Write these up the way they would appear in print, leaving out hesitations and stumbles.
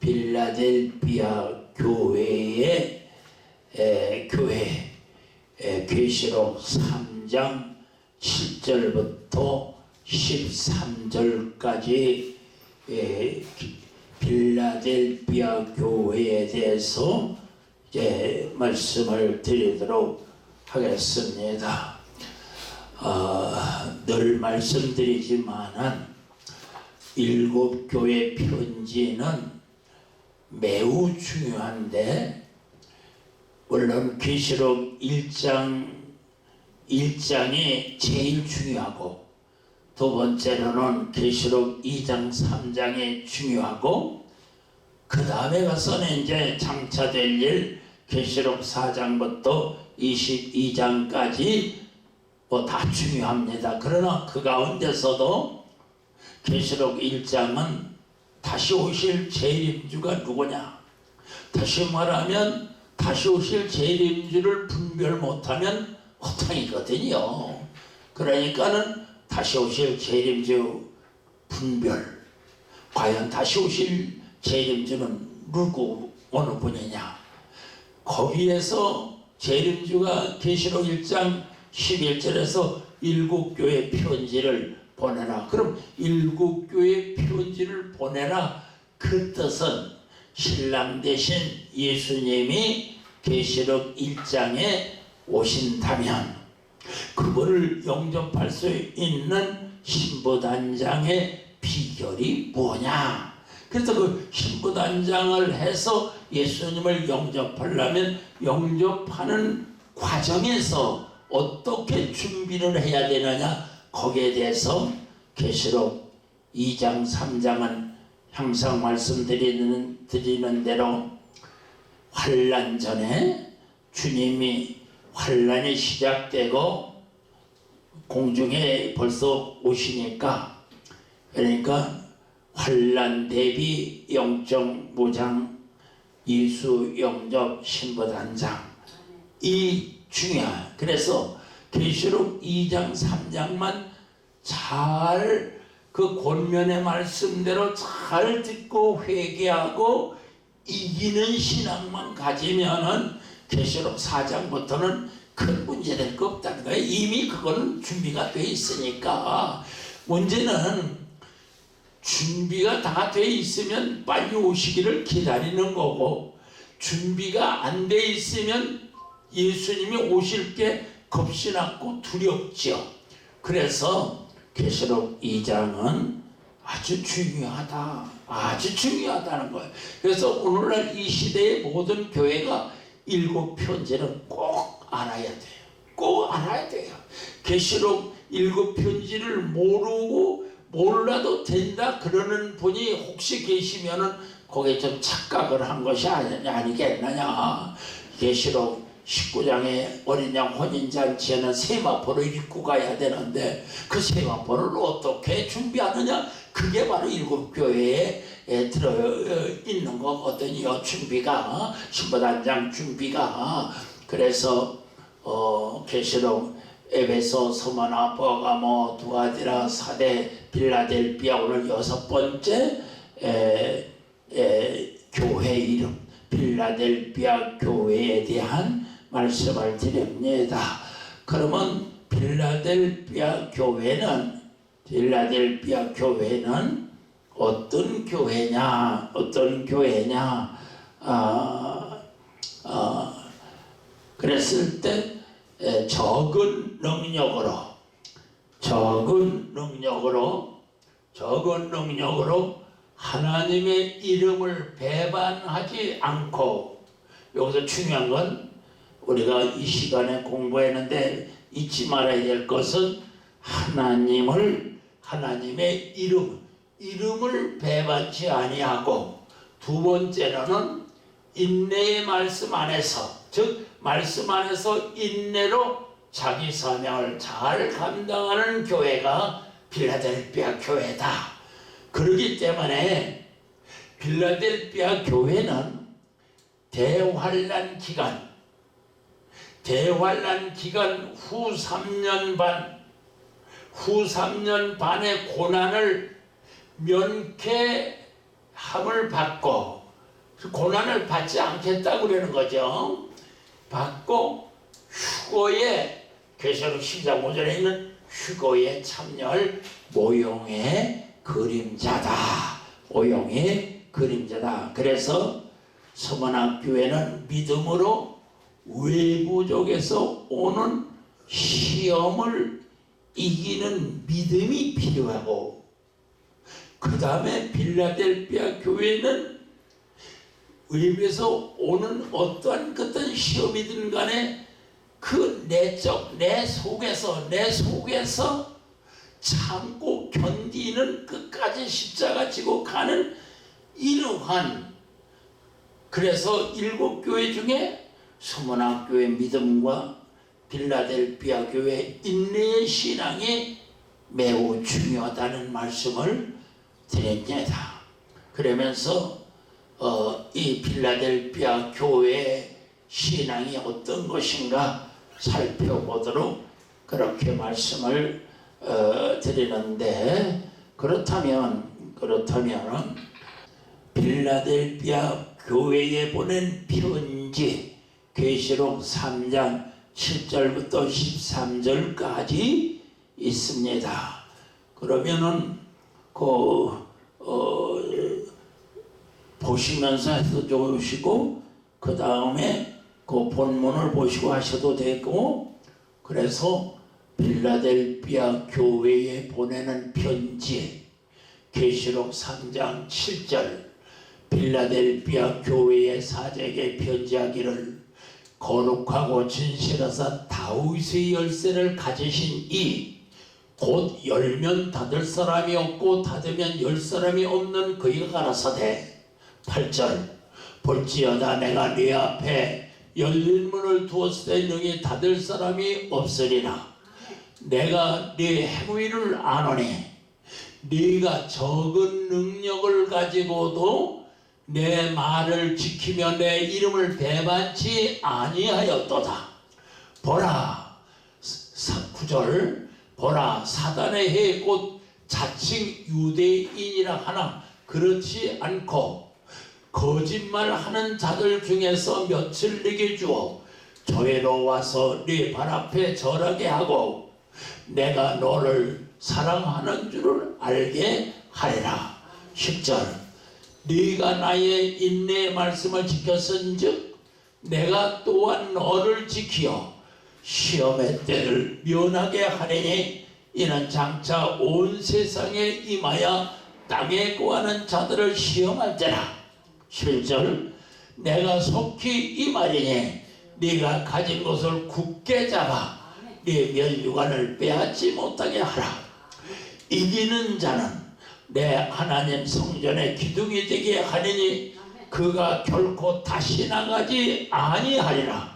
빌라델비아 교회의 교회 계시록 3장 7절부터 13절까지 빌라델비아 교회에 대해서 이제 말씀을 드리도록 하겠습니다. 늘 말씀드리지만은 일곱 교회 편지는 매우 중요한데, 물론 계시록 1장이 제일 중요하고, 두 번째로는 계시록 2장 3장이 중요하고, 그 다음에 가서는 이제 장차될 일 계시록 4장부터 22장까지 다 중요합니다. 그러나 그 가운데서도 계시록 1장은 다시 오실 재림주가 누구냐, 다시 말하면 다시 오실 재림주를 분별 못하면 허탕이거든요. 그러니까는 다시 오실 재림주 분별, 과연 다시 오실 재림주는 누구, 어느 분이냐, 거기에서 재림주가 계시록 1장 11절에서 일곱 교회 편지를 보내라. 그럼 일곱 교회 편지를 보내라, 그 뜻은 신랑 대신 예수님이 계시록 1장에 오신다면 그분을 영접할 수 있는 신부단장의 비결이 뭐냐. 그래서 그 신부단장을 해서 예수님을 영접하려면 영접하는 과정에서 어떻게 준비를 해야 되느냐, 거기에 대해서 계시록 2장 3장은 항상 말씀드리는 대로 환난 전에 주님이 환난이 시작되고 공중에 벌써 오시니까, 그러니까 환난 대비 영적 무장 예수 영접 신부단장, 이 중요해요. 그래서 계시록 2장 3장만 잘 그 권면의 말씀대로 잘 듣고 회개하고 이기는 신앙만 가지면은 계시록 4장부터는 큰 문제 될 거 없다는 거예요. 이미 그거는 준비가 돼 있으니까. 문제는 준비가 다 돼 있으면 빨리 오시기를 기다리는 거고, 준비가 안 돼 있으면 예수님이 오실 게 겁이 났고 두렵죠. 그래서 계시록 2장은 아주 중요하다, 아주 중요하다는 거예요. 그래서 오늘날 이 시대의 모든 교회가 일곱 편지는 꼭 알아야 돼요. 꼭 알아야 돼요. 계시록 일곱 편지를 모르고 몰라도 된다 그러는 분이 혹시 계시면은 거기에 좀 착각을 한 것이 아니겠느냐. 계시록 19장에 어린 양 혼인잔치에는 세마포를 입고 가야 되는데 그 세마포를 어떻게 준비하느냐, 그게 바로 일곱 교회에 들어있는 거거든요. 준비가, 신부단장 준비가. 그래서 계시록 에베소, 서머나, 버가모, 두아디라, 사대, 빌라델비아, 오늘 6번째 교회 이름 빌라델비아 교회에 대한 말씀을 드립니다. 그러면 빌라델비아 교회는 어떤 교회냐, 그랬을 때 적은 능력으로 하나님의 이름을 배반하지 않고, 여기서 중요한 건 우리가 이 시간에 공부했는데 잊지 말아야 될 것은 하나님의 이름을 배반치 아니하고, 두 번째로는 인내의 말씀 안에서, 즉 말씀 안에서 인내로 자기 사명을 잘 감당하는 교회가 빌라델비아 교회다. 그렇기 때문에 빌라델비아 교회는 대환란 기간 후 3년 반의 고난을 면케함을 받고, 고난을 받지 않겠다고 그러는 거죠. 받고 휴거에, 계시록 10장 5절에 있는 휴거에 참여할 모형의 그림자다. 모형의 그림자다. 그래서 서문학교회는 믿음으로 외부족에서 오는 시험을 이기는 믿음이 필요하고, 그 다음에 빌라델피아 교회는 외부에서 오는 어떠한 시험이든 간에 그 내적, 내 속에서 참고 견디는 끝까지 십자가 지고 가는 이러한, 그래서 7교회 중에 서문학교의 믿음과 빌라델피아 교회 인내의 신앙이 매우 중요하다는 말씀을 드립니다. 그러면서 이 빌라델피아 교회의 신앙이 어떤 것인가 살펴보도록 그렇게 말씀을 드리는데, 그렇다면 빌라델피아 교회에 보낸 편지, 계시록 3장 7절부터 13절까지 있습니다. 그러면은 보시면서 해도 좋으시고, 그 다음에 그 본문을 보시고 하셔도 되고, 그래서 빌라델피아 교회에 보내는 편지, 계시록 3장 7절, 빌라델피아 교회의 사제에게 편지하기를, 거룩하고 진실하사 다윗의 열쇠를 가지신 이 곧 열면 닫을 사람이 없고 닫으면 열 사람이 없는 그이가 가라사대. 8절, 볼지어다 내가 네 앞에 열린 문을 두었을 때 능히 닫을 사람이 없으리라. 내가 네 행위를 아노니 네가 적은 능력을 가지고도 내 말을 지키며 내 이름을 배반치 아니하였도다. 보라, 9절, 보라 사단의 해 곧 자칭 유대인이라 하나 그렇지 않고 거짓말하는 자들 중에서 몇을 내게 주어 저희로 와서 네 발 앞에 절하게 하고 내가 너를 사랑하는 줄을 알게 하리라. 10절, 네가 나의 인내의 말씀을 지켰은즉 내가 또한 너를 지키어 시험의 때를 면하게 하리니 이는 장차 온 세상에 임하여 땅에 거하는 자들을 시험할 때라. 7절, 내가 속히 임하리니 네가 가진 것을 굳게 잡아 네 면류관을 빼앗지 못하게 하라. 이기는 자는 내 하나님 성전의 기둥이 되게 하리니 그가 결코 다시 나가지 아니하리라.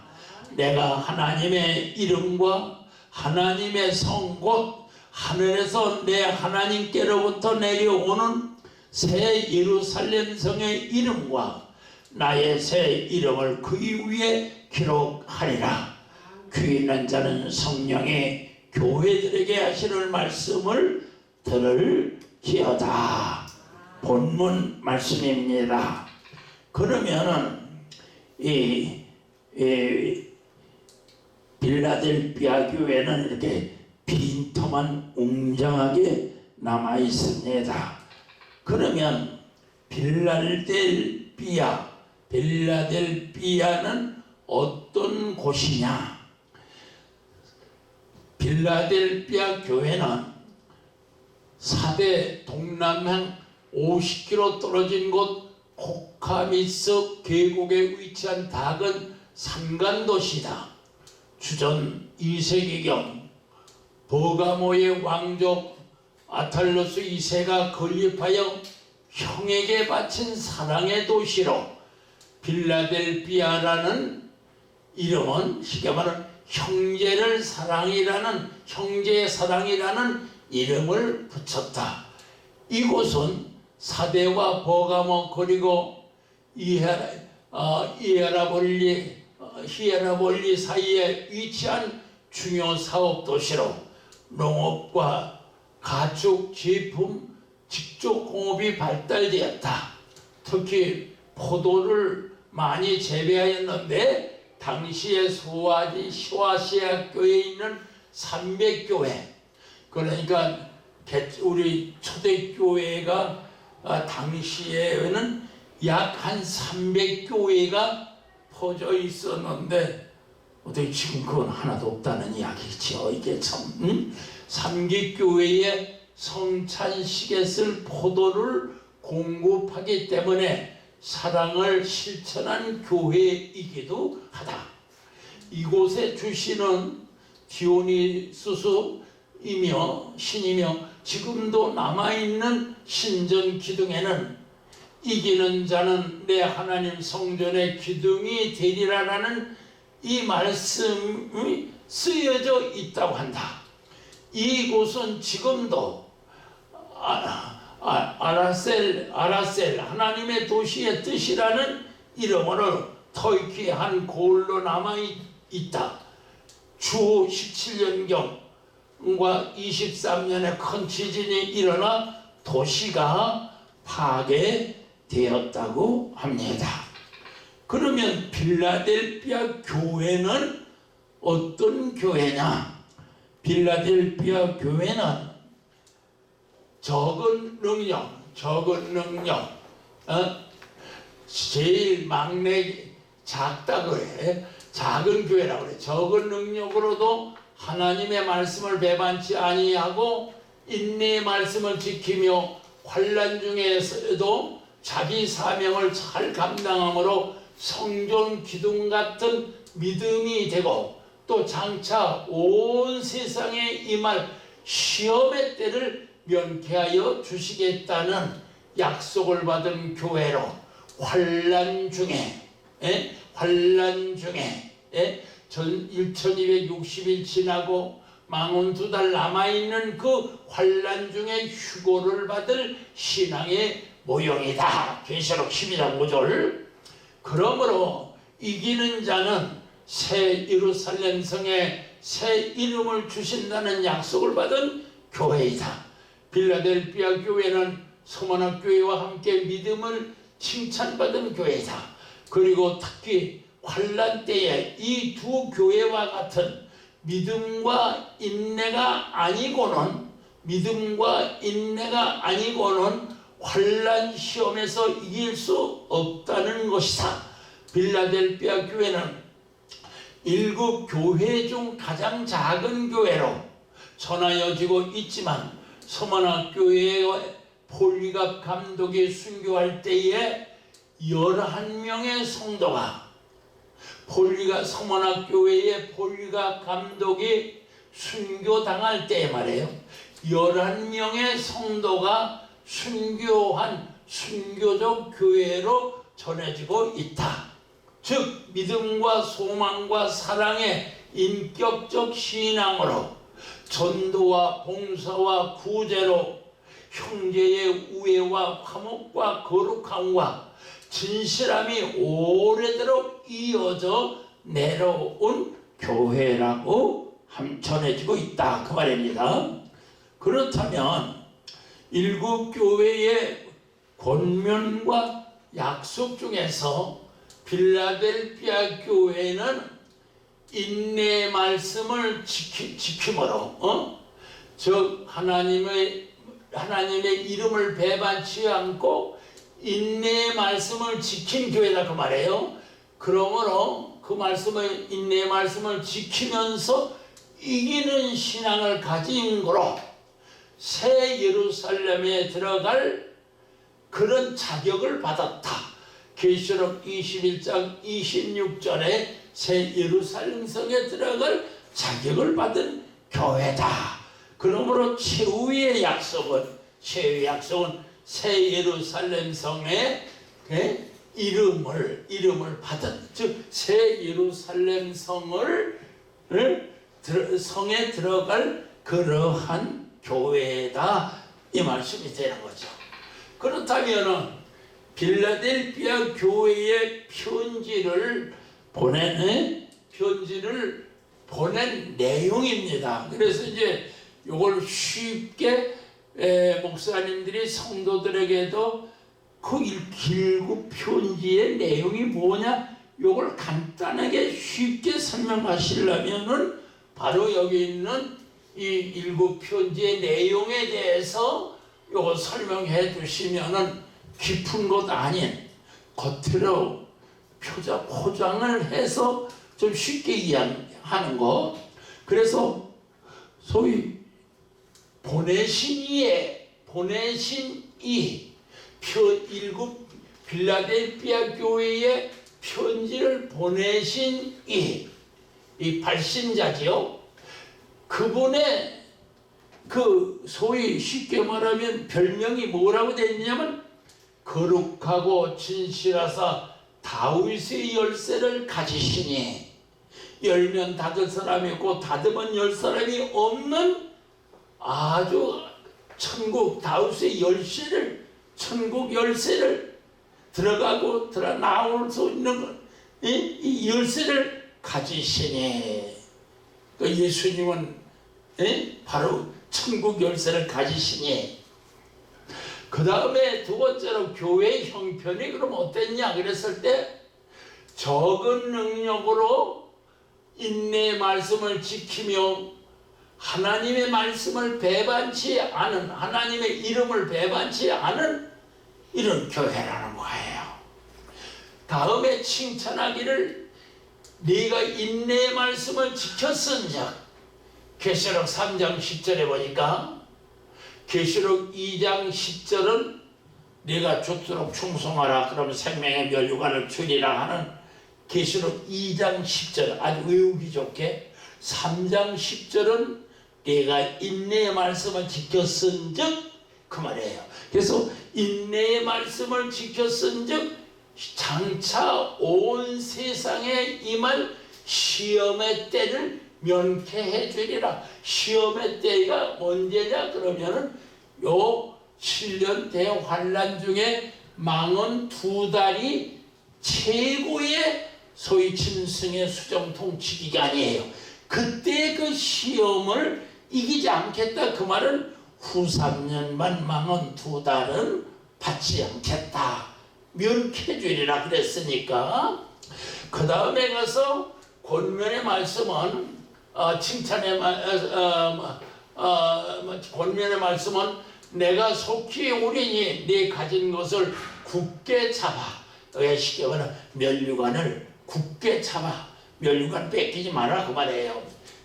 내가 하나님의 이름과 하나님의 성 곧 하늘에서 내 하나님께로부터 내려오는 새 예루살렘 성의 이름과 나의 새 이름을 그 위에 기록하리라. 귀 있는 자는 성령이 교회들에게 하시는 말씀을 들을지어다. 본문 말씀입니다. 그러면은 이 빌라델피아 교회는 이렇게 빈터만 웅장하게 남아 있습니다. 그러면 빌라델피아는 어떤 곳이냐? 빌라델피아 교회는 사대 동남향 50km 떨어진 곳 코카미스 계곡에 위치한 작은 산간도시다. 주전 2세기경 버가모의 왕족 아탈로스 2세가 건립하여 형에게 바친 사랑의 도시로 빌라델피아라는 이름은 쉽게 말하면 형제의 사랑이라는 이름을 붙였다. 이곳은 사대와 버가모 그리고 히에라볼리 사이에 위치한 중요 사업 도시로 농업과 가축 제품 직접 공업이 발달되었다. 특히 포도를 많이 재배하였는데 당시에 소아시아 교회에 있는 300교회, 그러니까 우리 초대교회가 당시에는 약 한 300교회가 퍼져 있었는데 어떻게 지금 그건 하나도 없다는 이야기죠. 이게 참 삼계교회에 성찬식에 쓸 포도를 공급하기 때문에 사랑을 실천한 교회이기도 하다. 이곳에 주시는 디오니수스이며 신이며 지금도 남아있는 신전 기둥에는 이기는 자는 내 하나님 성전의 기둥이 되리라라는 이 말씀이 쓰여져 있다고 한다. 이곳은 지금도 아라셀 하나님의 도시의 뜻이라는 이름으로 터키의 한 고을로 남아있다. 주 17년경과 23년에 큰 지진이 일어나 도시가 파괴되었다고 합니다. 그러면 빌라델피아 교회는 어떤 교회냐? 빌라델피아 교회는 적은 능력, 제일 막내 작다 그래. 작은 교회라고 그래. 적은 능력으로도 하나님의 말씀을 배반치 아니하고 인내의 말씀을 지키며 환난 중에서도 자기 사명을 잘 감당함으로 성전 기둥 같은 믿음이 되고 또 장차 온 세상에 임할 시험의 때를 면케하여 주시겠다는 약속을 받은 교회로 환난 중에 1260일 지나고 망원 2달 남아있는 그 환난 중에 휴고를 받을 신앙의 모형이다. 계시록 12장 5절. 그러므로 이기는 자는 새 예루살렘 성에 새 이름을 주신다는 약속을 받은 교회이다. 빌라델피아 교회는 서머나 교회와 함께 믿음을 칭찬받은 교회이다. 그리고 특히 환난 때에 이 두 교회와 같은 믿음과 인내가 아니고는 환난 시험에서 이길 수 없다는 것이다. 빌라델피아 교회는 7 교회 중 가장 작은 교회로 전하여지고 있지만 서머나 교회의 폴리갑 감독이 순교할 때에 11명의 성도가 서머나 교회의 폴리갑 감독이 순교당할 때에 말이에요. 11명의 성도가 순교한 순교적 교회로 전해지고 있다. 즉 믿음과 소망과 사랑의 인격적 신앙으로 전도와 봉사와 구제로 형제의 우애와 화목과 거룩함과 진실함이 오래도록 이어져 내려온 교회라고 전해지고 있다. 그 말입니다. 그렇다면 7 교회의 권면과 약속 중에서 빌라델피아 교회는 인내의 말씀을 지킴으로 즉 하나님의 이름을 배반치 않고 인내의 말씀을 지킨 교회다 그 말이에요. 그러므로 그 인내의 말씀을 지키면서 이기는 신앙을 가진 거로 새 예루살렘에 들어갈 그런 자격을 받았다. 계시록 21장 26절에 새 예루살렘 성에 들어갈 자격을 받은 교회다. 그러므로 최후의 약속은 새 예루살렘 성의 이름을 받은, 즉 새 예루살렘 성에 들어갈 그러한 교회다, 이 말씀이 되는 거죠. 그렇다면은 빌라델피아 교회에 편지를 보낸 내용입니다. 그래서 이제 이걸 쉽게 목사님들이 성도들에게도 그 길고 편지의 내용이 뭐냐? 요걸 간단하게 쉽게 설명하시려면은 바로 여기 있는 이 일곱 편지의 내용에 대해서 요거 설명해 주시면은 깊은 것 아닌 겉으로 포장을 해서 좀 쉽게 이해하는 거. 그래서 소위 보내신 이 일곱 빌라델피아 교회에 편지를 보내신 이 발신자지요. 그분의 그 소위 쉽게 말하면 별명이 뭐라고 되냐면 거룩하고 진실하사 다윗의 열쇠를 가지시니 열면 닫을 사람이 있고 닫으면 열 사람이 없는 아주 천국 다윗의 열쇠를 천국 열쇠를 들어가고 나올 수 있는 이 열쇠를 가지시니 그 예수님은 바로 천국 열쇠를 가지시니 그 다음에 두 번째로 교회의 형편이 그럼 어땠냐 그랬을 때 적은 능력으로 인내의 말씀을 지키며 하나님의 말씀을 배반치 않은 하나님의 이름을 배반치 않은 이런 교회라는 거예요. 다음에 칭찬하기를 네가 인내의 말씀을 지켰은즉 계시록 3장 10절에 보니까 계시록 2장 10절은 네가 죽도록 충성하라 그러면 생명의 멸류관을 주리라 하는 계시록 2장 10절 아주 외우기 좋게 3장 10절은 네가 인내의 말씀을 지켰은즉 그 말이에요. 그래서 인내의 말씀을 지켰은즉 장차 온 세상에 임할 시험의 때를 면케해 주리라. 시험의 때가 언제냐 그러면은 요 7년 대환란 중에 망언 2달이 최고의 소위 짐승의 수정통 치기간이에요. 그때 그 시험을 이기지 않겠다 그 말은 후 3년만 망언 2달은 받지 않겠다 면케해 주리라 그랬으니까 그 다음에 가서 권면의 말씀은 권면의 말씀은 내가 속히 오리니 네 가진 것을 굳게 잡아 너의 시경은 멸류관을 굳게 잡아 멸류관 뺏기지 마라 그 말이에요.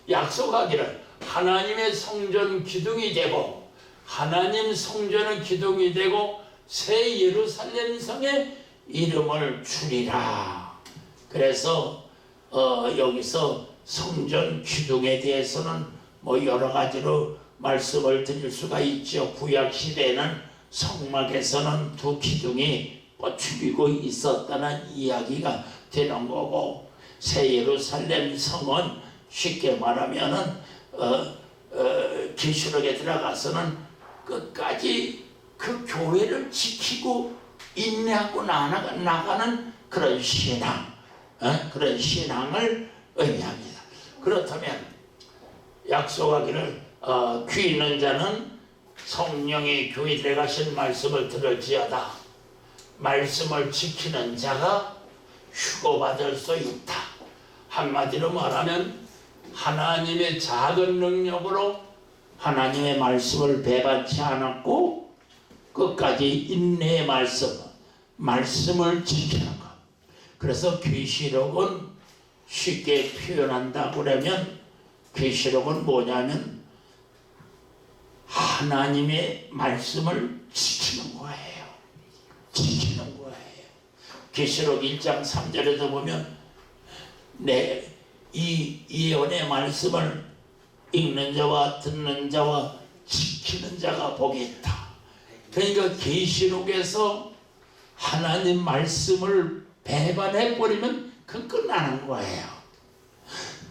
약속하기를 하나님의 성전 기둥이 되고 하나님 성전은 기둥이 되고 새 예루살렘 성에 이름을 주리라. 그래서 여기서 성전 기둥에 대해서는 뭐 여러 가지로 말씀을 드릴 수가 있죠. 구약 시대에는 성막에서는 두 기둥이 뻗치고 있었다는 이야기가 되는 거고 새 예루살렘 성은 쉽게 말하면은 계시록에 들어가서는 끝까지 그 교회를 지키고 인내하고 나가는 그런 신앙, 그런 신앙을 의미합니다. 그렇다면 약속하기를 귀 있는 자는 성령의 교회 들어가신 말씀을 들을지어다. 말씀을 지키는 자가 휴거받을 수 있다. 한마디로 말하면 하나님의 작은 능력으로 하나님의 말씀을 배반치 않았고 끝까지 인내의 말씀을 지키는 것. 그래서 계시록은 쉽게 표현한다고 그러면 계시록은 뭐냐면 하나님의 말씀을 지키는 거예요. 지키는 거예요. 계시록 1장 3절에서 보면 이 예언의 말씀을 읽는 자와 듣는 자와 지키는 자가 복이 있다. 그러니까 계시록에서 하나님 말씀을 배반해버리면 그 끝나는 거예요.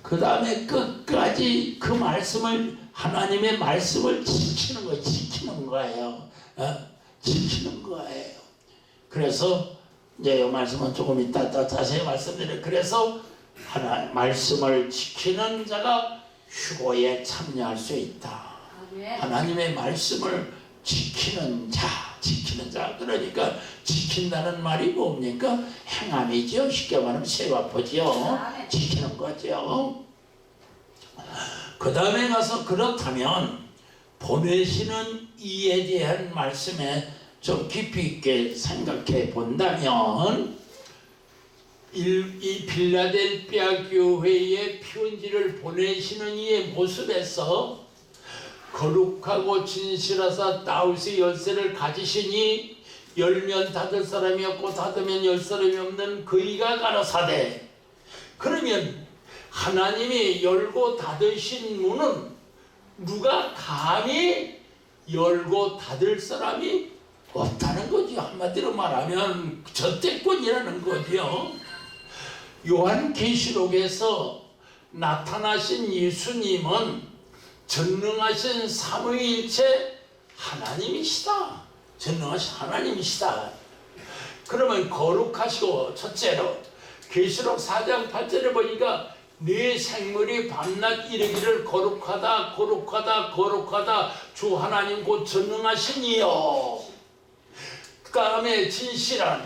그 다음에 끝까지 그 말씀을 하나님의 말씀을 지키는 거예요. 지키는 거예요. 그래서 이제 이 말씀은 조금 이따 더 자세히 말씀드려요. 그래서 말씀을 지키는 자가 휴거에 참여할 수 있다. 하나님의 말씀을 지키는 자 지키는 자. 그러니까 지킨다는 말이 뭡니까? 행함이죠. 쉽게 말하면 세바포지요. 지키는 거죠. 그 다음에 가서 그렇다면 보내시는 이에 대한 말씀에 좀 깊이 있게 생각해 본다면 이 빌라델피아 교회에 편지를 보내시는 이의 모습에서 거룩하고 진실하사 다윗의 열쇠를 가지시니 열면 닫을 사람이 없고 닫으면 열 사람이 없는 그이가 가라사대. 그러면 하나님이 열고 닫으신 문은 누가 감히 열고 닫을 사람이 없다는 거죠. 한마디로 말하면 저택권이라는 거죠. 요한계시록에서 나타나신 예수님은 전능하신 삼위일체 하나님이시다. 전능하신 하나님이시다. 그러면 거룩하시고, 첫째로 계시록 4장 8절에 보니까 네 생물이 밤낮 이르기를 거룩하다 거룩하다 거룩하다 주 하나님 곧 전능하신 이요. 그 다음에 진실하신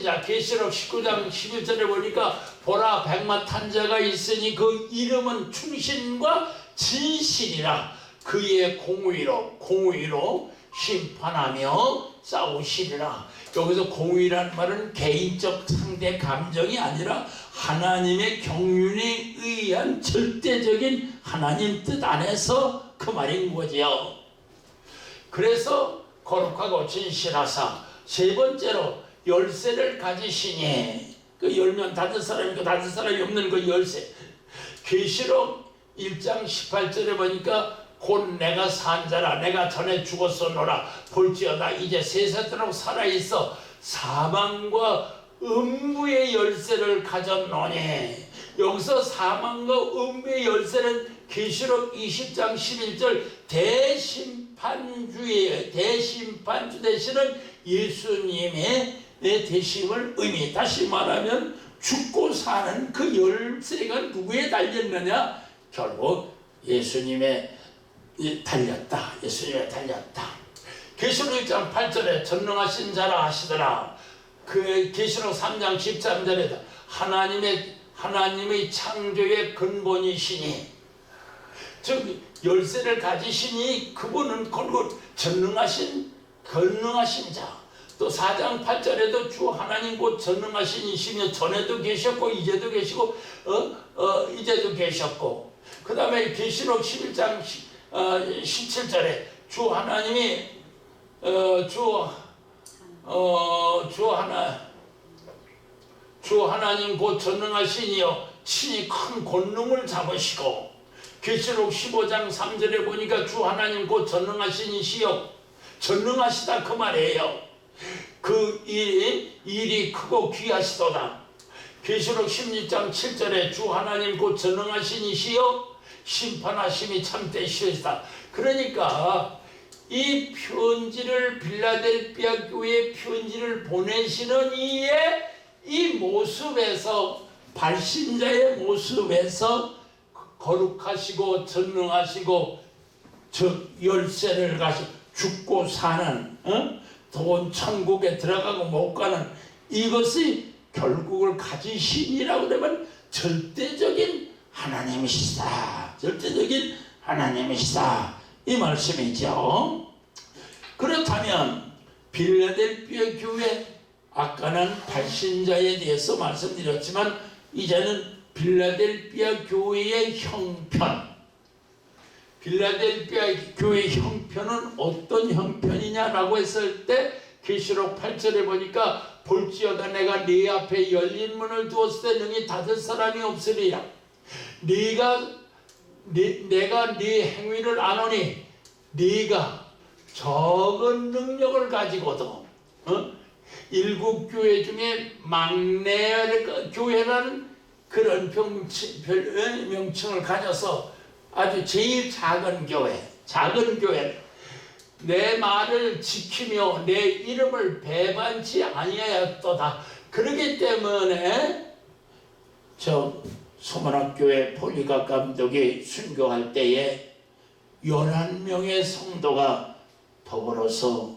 자, 계시록 19장 11절에 보니까 보라 백마 탄 자가 있으니 그 이름은 충신과 진실이라. 그의 공의로 심판하며 싸우시리라. 여기서 공의라는 말은 개인적 상대 감정이 아니라 하나님의 경륜에 의한 절대적인 하나님 뜻 안에서 그 말인 거지요. 그래서 거룩하고 진실하사. 세 번째로 열쇠를 가지시니, 그 열면 닫을 사람이 있고 닫을 사람이 없는 그 열쇠. 계시록 1장 18절에 보니까 곧 내가 산 자라 내가 전에 죽었었노라 볼지어다 이제 세세토록 살아있어 사망과 음부의 열쇠를 가졌노니. 여기서 사망과 음부의 열쇠는 계시록 20장 11절 대심판주예요. 대심판주 되시는 예수님의 대심을 의미. 다시 말하면 죽고 사는 그 열쇠가 누구에 달렸느냐? 결국 예수님의 달렸다. 예수님의 달렸다. 계시록 1장 8절에 전능하신 자라 하시더라. 그 계시록 3장 13절에도 하나님의 창조의 근본이시니, 즉 열쇠를 가지시니 그분은 전능하신 자. 또 4장 8절에도 주 하나님 곧 전능하신 이시며 전에도 계셨고 이제도 계시고 이제도 계셨고. 그 다음에 계시록 11장 17절에 주 하나님이 주 하나님 곧 전능하시니요 친히 큰 권능을 잡으시고. 계시록 15장 3절에 보니까 주 하나님 곧 전능하시니시요 전능하시다 그 말이에요. 그 일이 크고 귀하시도다. 계시록 16장 7절에 주 하나님 곧 전능하시니시요 심판하심이 참되시오시다. 그러니까 이 편지를 빌라델피아 교회에 편지를 보내시는 이의 이 모습에서, 발신자의 모습에서 거룩하시고 전능하시고 열쇠를 가시고 죽고 사는 돈 천국에 들어가고 못 가는 이것이 결국을 가지시니라고 그러면 절대적인 하나님이시다. 절대적인 하나님이시다. 이 말씀이죠. 그렇다면 빌라델피아 교회, 아까는 발신자에 대해서 말씀드렸지만 이제는 빌라델피아 교회의 형편. 빌라델피아 교회 형편은 어떤 형편이냐라고 했을 때 계시록 8절에 보니까 볼지어다 내가 네 앞에 열린 문을 두었을 때 능히 닫을 사람이 없으리라. 내가 네 행위를 아노니 네가 적은 능력을 가지고도 일곱 교회 중에 막내 교회라는 그런 명칭을 가져서 아주 제일 작은 교회, 내 말을 지키며 내 이름을 배반치 아니하였도다. 그렇기 때문에 소문학교회 폴리각 감독이 순교할 때에 11명의 성도가 더불어서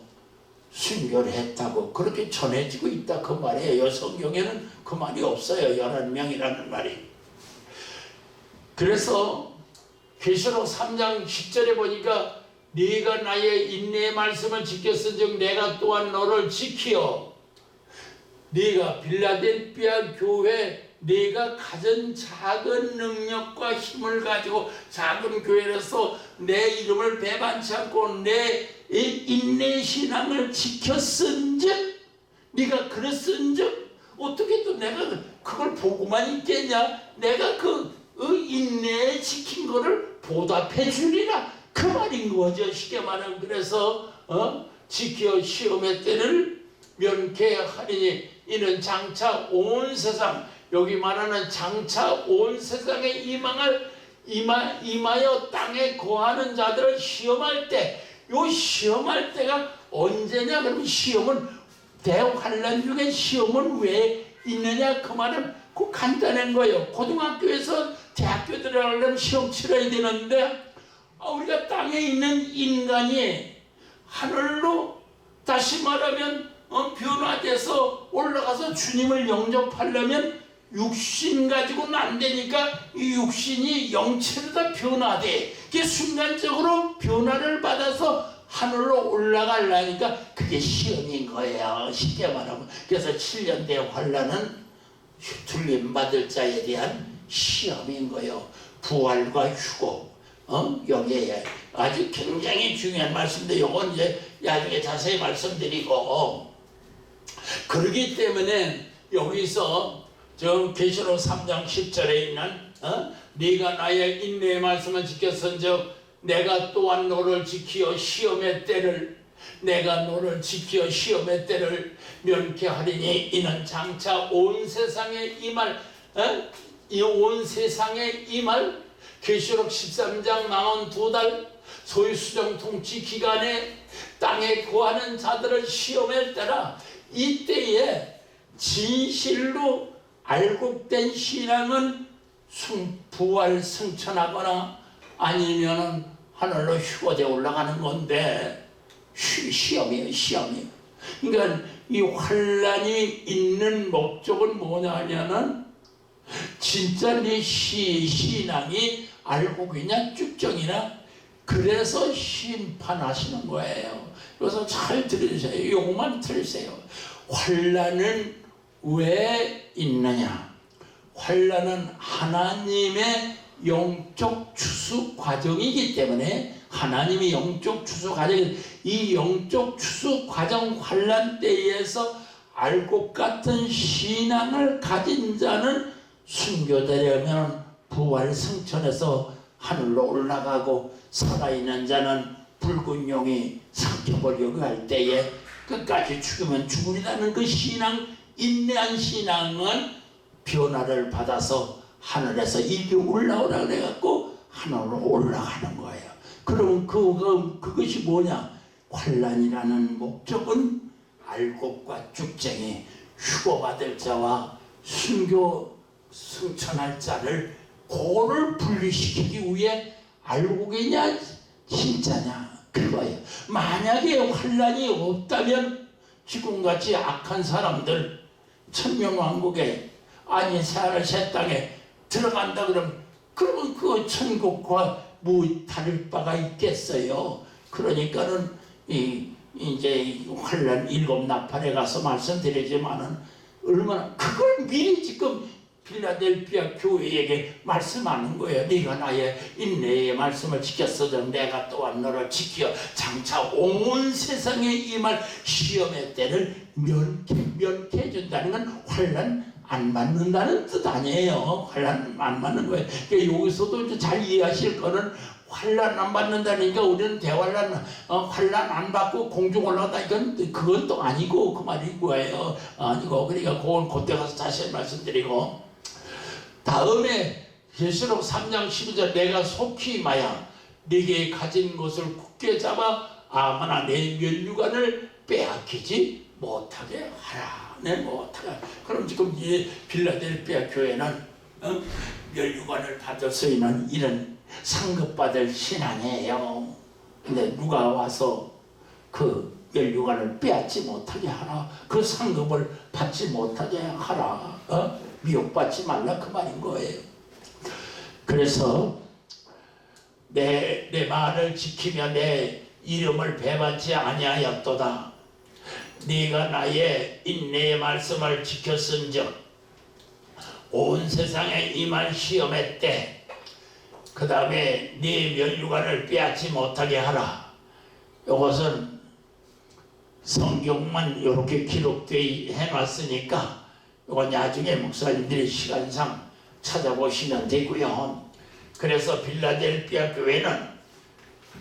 순교를 했다고 그렇게 전해지고 있다 그 말이에요. 성경에는 그 말이 없어요. 11명이라는 말이. 그래서 계시록 3장 10절에 보니까 네가 나의 인내의 말씀을 지켰은즉 내가 또한 너를 지키어 네가 빌라델피아 교회 네가 가진 작은 능력과 힘을 가지고 작은 교회로서 내 이름을 배반치 않고 내 인내 신앙을 지켰은즉 네가 그랬은즉 어떻게 또 내가 그걸 보고만 있겠냐? 내가 그 인내에 지킨 거를 보답해 주리라 그 말인 거죠. 쉽게 말하면. 그래서 지켜 시험의 때를 면케하리니 이는 장차 온 세상, 여기 말하는 장차 온 세상에 임하여 땅에 거하는 자들을 시험할 때, 요 시험할 때가 언제냐? 그러면 시험은 대환란 중에 시험은 왜 있느냐? 그 말은 그 간단한 거예요. 고등학교에서 대학교 들어가려면 시험 치러야 되는데 우리가 땅에 있는 인간이 하늘로 다시 말하면 변화돼서 올라가서 주님을 영접하려면 육신 가지고는 안 되니까 이 육신이 영체로 다 변화돼. 그게 순간적으로 변화를 받아서 하늘로 올라가려니까 그게 시험인 거예요. 쉽게 말하면. 그래서 7년대 환란은 휘둘림받을 자에 대한 시험인 거예요. 부활과 휴고. 여기에 아주 굉장히 중요한 말씀인데 이건 이제 나중에 자세히 말씀드리고, 그러기 때문에 여기서 저 계시록 3장 10절에 있는 네가 나의 인내의 말씀을 지켰은즉 내가 또한 너를 지키어 시험의 때를 내가 너를 지키어 시험의 때를 면케하리니 이는 장차 온 세상에 임할 이 온 세상에 임할 계시록 13장 42달 소위 수정 통치 기간에 땅에 거하는 자들을 시험할 때라. 이때에 진실로 알곡된 신앙은 부활 승천하거나 아니면은 하늘로 휴거되어 올라가는 건데 시험이에요. 시험이에요. 그러니까 이 환란이 있는 목적은 뭐냐면은 진짜 네 신앙이 알곡이냐 쭉정이냐, 그래서 심판하시는 거예요. 그래서 잘 들으세요. 이것만 들으세요. 환란은 왜 있느냐? 환란은 하나님의 영적 추수 과정이기 때문에, 하나님의 영적 추수 과정이, 이 영적 추수 과정 환란 때에서 알곡 같은 신앙을 가진 자는 순교되려면 부활 승천해서 하늘로 올라가고, 살아있는 자는 붉은 용이 삼켜버리려고 할 때에 끝까지 죽으면 죽으리라는 그 신앙, 인내한 신앙은 변화를 받아서 하늘에서 이리 올라오라 그래갖고 하늘로 올라가는 거예요. 그럼 그것이 뭐냐? 환란이라는 목적은 알곡과 쭉쟁이, 휴거받을 자와 순교 승천할 자를 그거를 분리시키기 위해 알곡이냐 진짜냐 그거예요. 만약에 환란이 없다면 지금같이 악한 사람들 천명왕국에 아니 새 땅에 들어간다 그러면 그 천국과 뭐 다를 바가 있겠어요. 그러니까는 이제 환란 7 나팔에 가서 말씀드리지만은 얼마나 그걸 미리 지금 필라델피아 교회에게 말씀하는 거예요. 네가 나의 인내의 말씀을 지켰어도 내가 또한 너를 지켜 장차 온 세상에 임할 시험의 때를 면케해 준다는 건 환란 안 맞는다는 뜻 아니에요. 환란 안 맞는 거예요. 그러니까 여기서도 잘 이해하실 거는 환란 안 받는다니까 우리는 대환란 환란 안 받고 공중 올라갔다, 그건 또 아니고 그 말인 거예요. 아니고, 그러니까 그건 그때 가서 다시 말씀드리고, 다음에 계시록 3장 12절 내가 속히 임하여 네게 가진 것을 굳게 잡아 아무나 내 면류관을 빼앗기지 못하게 하라. 네, 못하게. 그럼 지금 이 빌라델피아 교회는 면류관을 받을 수 있는 이런 상급받을 신앙이에요. 근데 누가 와서 그 면류관을 빼앗지 못하게 하라. 그 상급을 받지 못하게 하라. 미혹받지 말라 그 말인 거예요. 그래서 내 말을 지키며 내 이름을 배반치 아니하였도다. 네가 나의 인내의 말씀을 지켰은즉 온 세상에 임할 시험의 때 그 다음에 네 면류관을 빼앗지 못하게 하라. 이것은 성경만 이렇게 기록되어 해놨으니까 이건 나중에 목사님들이 시간상 찾아보시면 되고요. 그래서 빌라델피아 교회는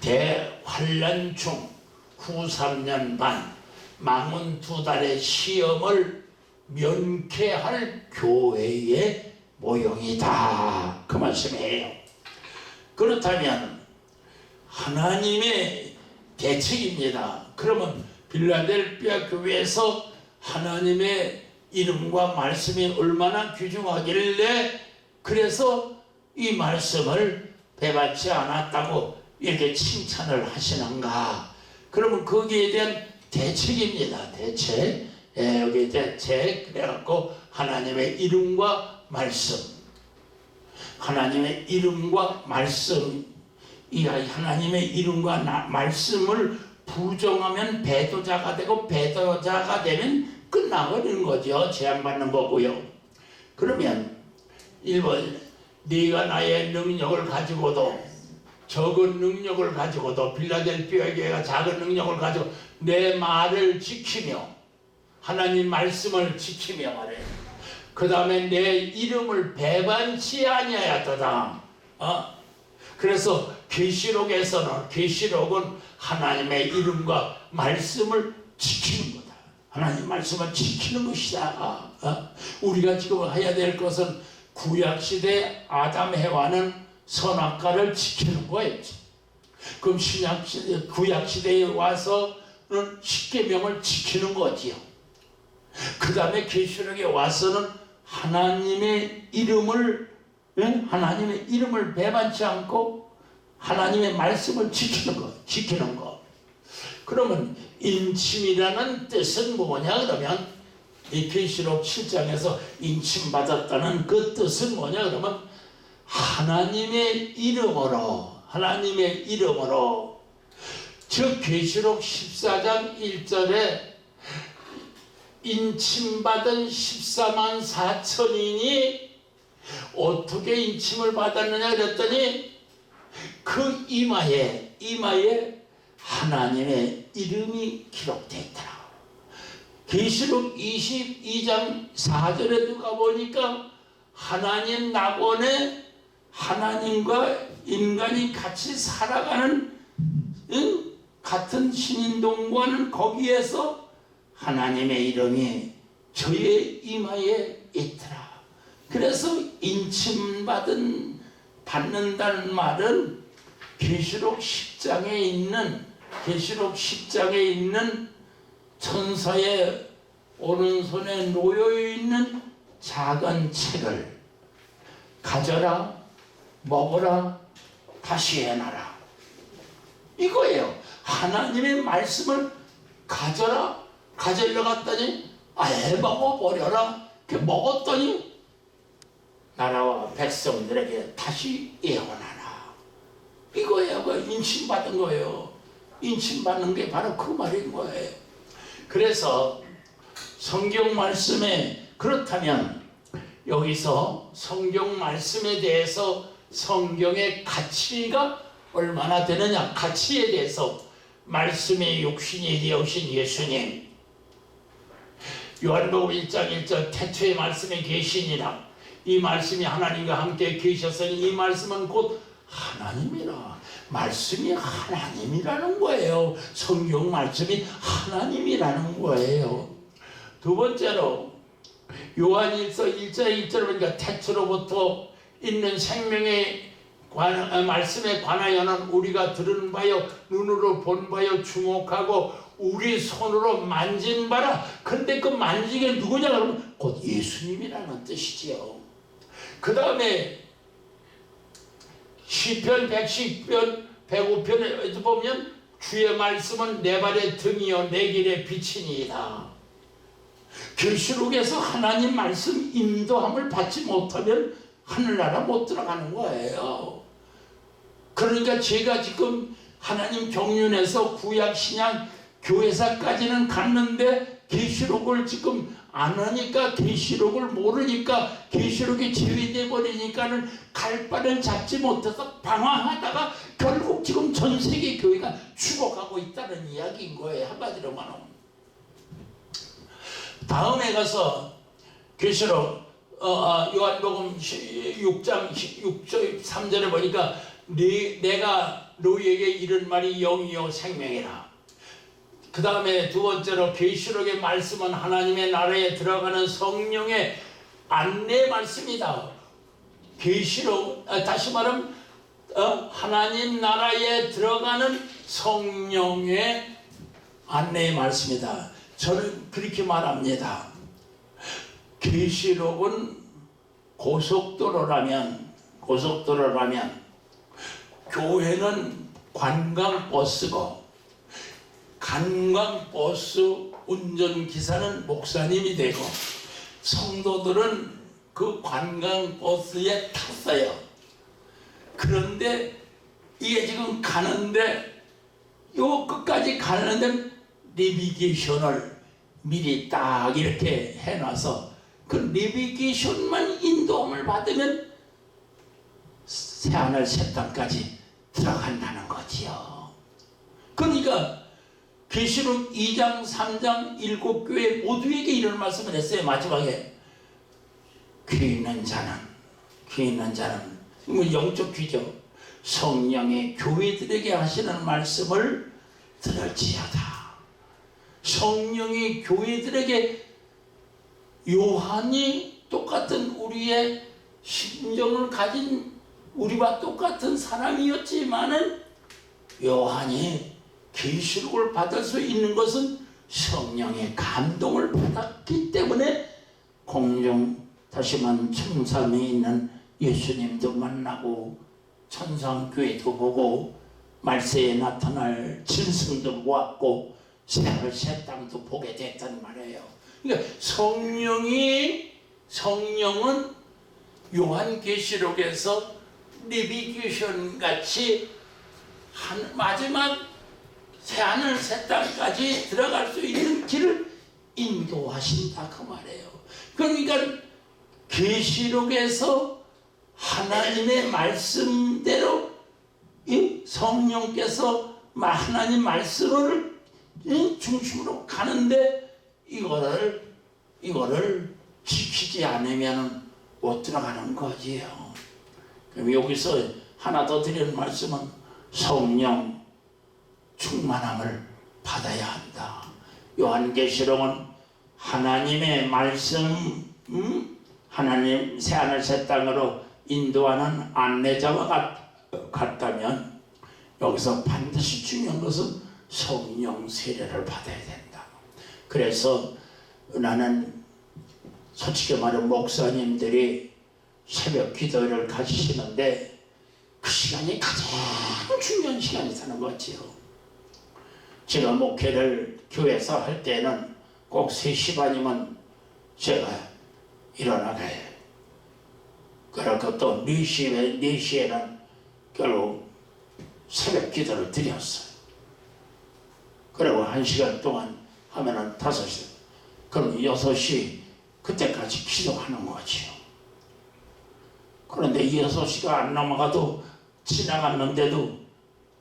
대환란 중 후 3년 반 망운 2달의 시험을 면케할 교회의 모형이다 그 말씀이에요. 그렇다면 하나님의 대책입니다. 그러면 빌라델피아 교회에서 하나님의 이름과 말씀이 얼마나 귀중하길래 그래서 이 말씀을 배반치 않았다고 이렇게 칭찬을 하시는가. 그러면 거기에 대한 대책입니다. 대책. 여기 대책. 그래갖고 하나님의 이름과 말씀. 하나님의 이름과 말씀. 이 하나님의 이름과 말씀을 부정하면 배도자가 되고 배도자가 되면 끝나버리는 거죠. 제한받는 거고요. 그러면 1번 네가 나의 능력을 가지고도 적은 능력을 가지고도 빌라델피아 교회가 작은 능력을 가지고 내 말을 지키며 하나님 말씀을 지키며 말해요. 그 다음에 내 이름을 배반치 아니하였도다. 그래서 계시록은 하나님의 이름과 말씀을 지키는 거다. 하나님 말씀을 지키는 것이다. 우리가 지금 해야 될 것은 구약시대 아담 해와는 선악과를 지키는 거예요. 그럼 구약시대에 와서는 십계명을 지키는 거지요. 그 다음에 계시록에 와서는 하나님의 이름을 배반치 않고 하나님의 말씀을 지키는 것. 그러면 인침이라는 뜻은 뭐냐 그러면 이 계시록 7장에서 인침받았다는 그 뜻은 뭐냐 그러면 하나님의 이름으로 즉 계시록 14장 1절에 인침받은 14만 4천인이 어떻게 인침을 받았느냐 그랬더니 그 이마에 하나님의 이름이 기록되어 있더라. 계시록 22장 4절에도 가보니까 하나님 낙원에 하나님과 인간이 같이 살아가는 같은 신인동과는 거기에서 하나님의 이름이 저의 이마에 있더라. 그래서 받는다는 말은 계시록 10장에 있는 천사의 오른손에 놓여있는 작은 책을 가져라, 먹어라, 다시 해놔라. 이거예요. 하나님의 말씀을 가지러 갔더니 아예 먹어버려라. 먹었더니 나라와 백성들에게 다시 예언하라. 이거예요. 인침받은 거예요. 인침받는 게 바로 그 말인 거예요. 그래서 성경 말씀에 그렇다면 여기서 성경 말씀에 대해서 성경의 가치가 얼마나 되느냐. 가치에 대해서 말씀의 육신이 되어오신 예수님, 요한복음 1장 1절 태초에 말씀에 계시니라. 이 말씀이 하나님과 함께 계셨으니 이 말씀은 곧 하나님이라. 말씀이 하나님이라는 거예요. 성경 말씀이 하나님이라는 거예요. 두 번째로 요한일서 1장 1절 보니까 태초로부터 있는 생명의 말씀에 관하여는 우리가 들은 바요 눈으로 본 바요 주목하고 우리 손으로 만진 바라. 근데 그 만지게 누구냐 그러면 곧 예수님이라는 뜻이지요. 그 다음에 시편 110편 105편에도 보면 주의 말씀은 내 발의 등이요 내 길의 빛이니이다. 계시록에서 하나님 말씀 인도함을 받지 못하면 하늘나라 못 들어가는 거예요. 그러니까 제가 지금 하나님 경륜에서 구약 신약 교회사까지는 갔는데 계시록을 지금 안 하니까, 계시록을 모르니까, 계시록이 제외돼 버리니까는 갈 바를 잡지 못해서 방황하다가 결국 지금 전 세계 교회가 죽어가고 있다는 이야기인 거예요. 한마디로 말하면. 다음에 가서 계시록 요한복음 6장 6절 3절에 보니까 내가 너희에게 이른 말이 영이요 생명이라. 그 다음에 두 번째로 계시록의 말씀은 하나님의 나라에 들어가는 성령의 안내 말씀이다. 계시록 다시 말하면 하나님 나라에 들어가는 성령의 안내의 말씀이다. 저는 그렇게 말합니다. 계시록은 고속도로라면 교회는 관광버스고 관광버스 운전기사는 목사님이 되고 성도들은 그 관광버스에 탔어요. 그런데 이게 지금 가는데 요 끝까지 가는데 내비게이션을 미리 딱 이렇게 해놔서 그 내비게이션만 인도함을 받으면 새하늘 새 땅까지 들어간다는 거지요. 그러니까 계시록 2장 3장 7교회 모두에게 이런 말씀을 했어요. 마지막에 귀 있는 자는 뭐 영적 귀죠. 성령의 교회들에게 하시는 말씀을 들을지어다. 성령의 교회들에게 요한이 똑같은 우리의 심정을 가진 우리와 똑같은 사람이었지만은 요한이 계시록을 받을 수 있는 것은 성령의 감동을 받았기 때문에 공중 다시만 청산에 있는 예수님도 만나고 천상교회도 보고 말세에 나타날 짐승도 보았고 새하늘 새 땅도 보게 됐단 말이에요. 그러니까 성령은 요한계시록에서 내비게이션 같이 마지막 새하늘 새 땅까지 들어갈 수 있는 길을 인도하신다 그 말이에요. 그러니까 계시록에서 하나님의 말씀대로 성령께서 하나님 말씀을 중심으로 가는데 이거를 지키지 않으면 못 들어가는 거지요. 그럼 여기서 하나 더 드리는 말씀은 성령 충만함을 받아야 한다. 요한계시록은 하나님의 말씀, 하나님 새하늘 새 땅으로 인도하는 안내자와 같다면 여기서 반드시 중요한 것은 성령 세례를 받아야 된다. 그래서 나는 솔직히 말하면 목사님들이 새벽 기도를 가지시는데 그 시간이 가장 중요한 시간이 되는 거지요. 제가 목회를 교회에서 할 때는 꼭 3시 반이면 제가 일어나게. 그리고 또 4시에는 결국 새벽 기도를 드렸어요. 그리고 1시간 동안 하면은 5시. 그럼 6시 그때까지 기도하는 거지요. 그런데 6시가 안 넘어가도 지나갔는데도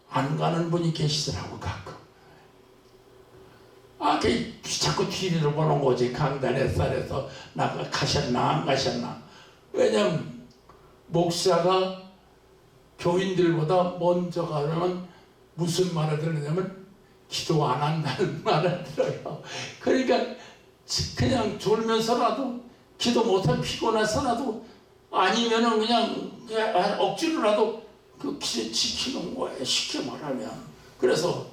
안 가는 분이 계시더라고 가끔. 자꾸 뒤를 보는 거지. 강단에 쌀에서 가셨나 안 가셨나. 왜냐면 목사가 교인들보다 먼저 가면 무슨 말을 들으냐면 기도 안 한다는 말을 들어요. 그러니까 그냥 졸면서라도 기도 못하면 피곤해서라도 아니면은 그냥 억지로라도 그 기도 지키는 거예요. 쉽게 말하면. 그래서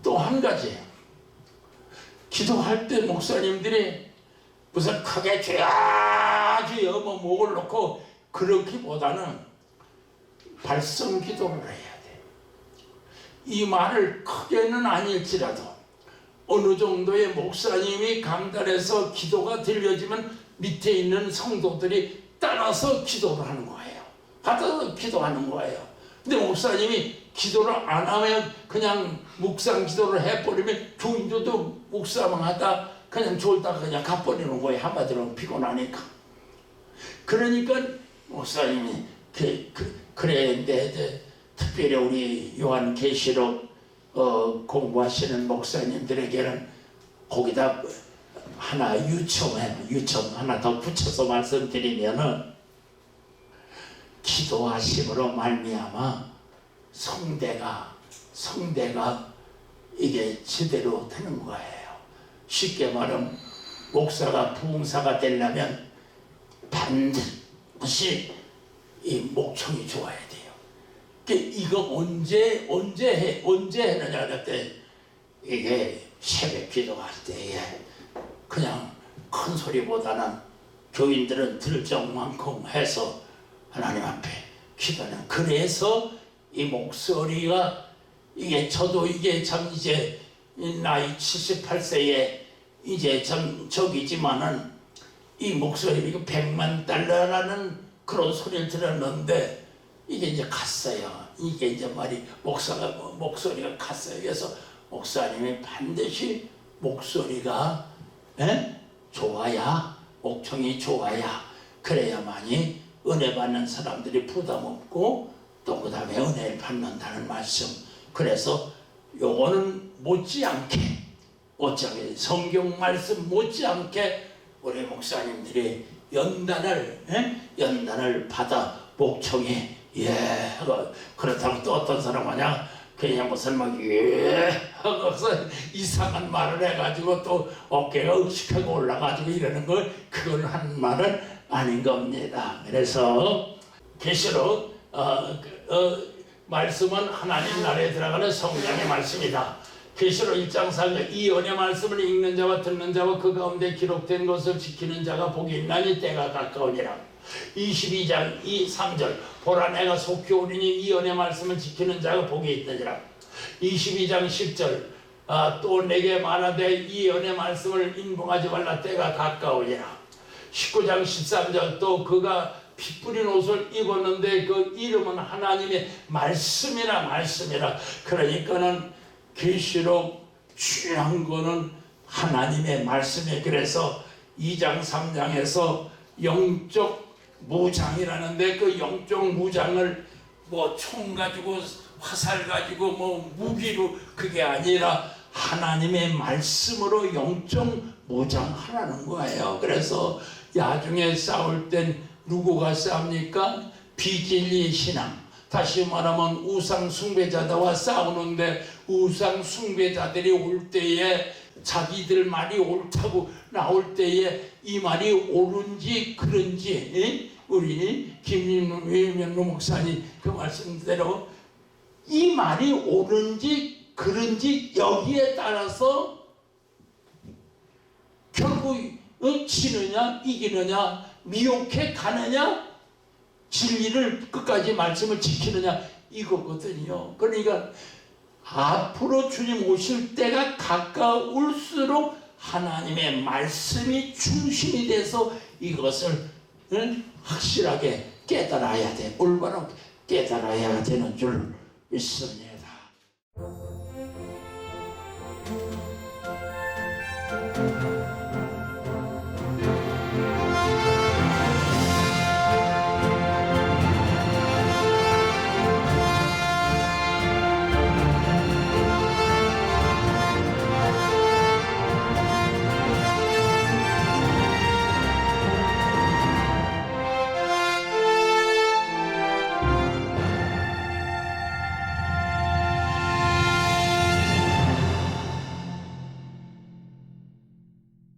또 한 가지 기도할 때 목사님들이 무슨 크게 주야 뭐 목을 놓고 그러기보다는 발성 기도를 해야 돼. 이 말을 크게는 아닐지라도 어느 정도의 목사님이 강단에서 기도가 들려지면 밑에 있는 성도들이 따라서 기도를 하는 거예요. 받아서 기도하는 거예요. 근데 목사님이 기도를 안 하면 그냥 묵상 기도를 해버리면 교인들도 묵상만 하다 그냥 졸다가 그냥 가버리는 거예요. 한마디로 피곤하니까. 그러니까 목사님이 그랬는데 이제 특별히 우리 요한계시록 공부하시는 목사님들에게는 거기다 하나 유첨 하나 더 붙여서 말씀드리면은 기도하심으로 말미암아 성대가 이게 제대로 되는 거예요. 쉽게 말하면 목사가 부흥사가 되려면 반드시 이 목청이 좋아야 돼요. 이거 언제 해느냐 그때 이게 새벽 기도할 때에 그냥 큰 소리보다는 교인들은 들 정만큼 해서 하나님 앞에 기도하는. 그래서 이 목소리가 이게 저도 이게 참 이제 나이 78세에 이제 참 저기지만은 이 목소리 이거 100만 달러라는 그런 소리를 들었는데 이게 이제 갔어요. 이게 이제 말이 목소리가 갔어요. 그래서 목사님이 반드시 목소리가 좋아야 목청이 좋아야 그래야만이 은혜 받는 사람들이 부담 없고 또 그 다음에 은혜를 받는다는 말씀. 그래서 요거는 못지않게 성경 말씀 못지않게 우리 목사님들이 연단을 받아 목청에 그렇다고 또 어떤 사람 마냥 그냥 무슨 하고서 이상한 말을 해가지고 또 어깨가 으쓱하고 올라가지고 이러는 걸 그걸 하는 말은 아닌 겁니다. 그래서 계시록 말씀은 하나님 나라에 들어가는 성령의 말씀이다. 계시록 1장 4절 이 은혜 말씀을 읽는 자와 듣는 자와 그 가운데 기록된 것을 지키는 자가 복이 있나니 때가 가까우니라. 22장 3절 보라 내가 속히 오리니 이 은혜 말씀을 지키는 자가 복이 있느니라. 22장 10절 또 내게 말하되 이 은혜 말씀을 인봉하지 말라 때가 가까우니라. 19장 13절 또 그가 피 뿌린 옷을 입었는데 그 이름은 하나님의 말씀이라. 그러니까는 계시록 중요한 거는 하나님의 말씀에. 그래서 2장 3장에서 영적 무장이라는데 그 영적 무장을 뭐 총 가지고 화살 가지고 뭐 무기로 그게 아니라 하나님의 말씀으로 영적 무장하라는 거예요. 그래서 야중에 싸울 땐 누구가 싸웁니까? 비진리 신앙. 다시 말하면 우상 숭배자들과 싸우는데 우상 숭배자들이 올 때에 자기들 말이 옳다고 나올 때에 이 말이 옳은지 그런지 우리 김윤호 목사님 그 말씀대로 이 말이 옳은지 그런지 여기에 따라서 결국 지느냐 이기느냐 미혹해 가느냐 진리를 끝까지 말씀을 지키느냐 이거거든요. 그러니까 앞으로 주님 오실 때가 가까울수록 하나님의 말씀이 중심이 돼서 이것을 확실하게 깨달아야 돼. 올바로 깨달아야 되는 줄 믿습니다.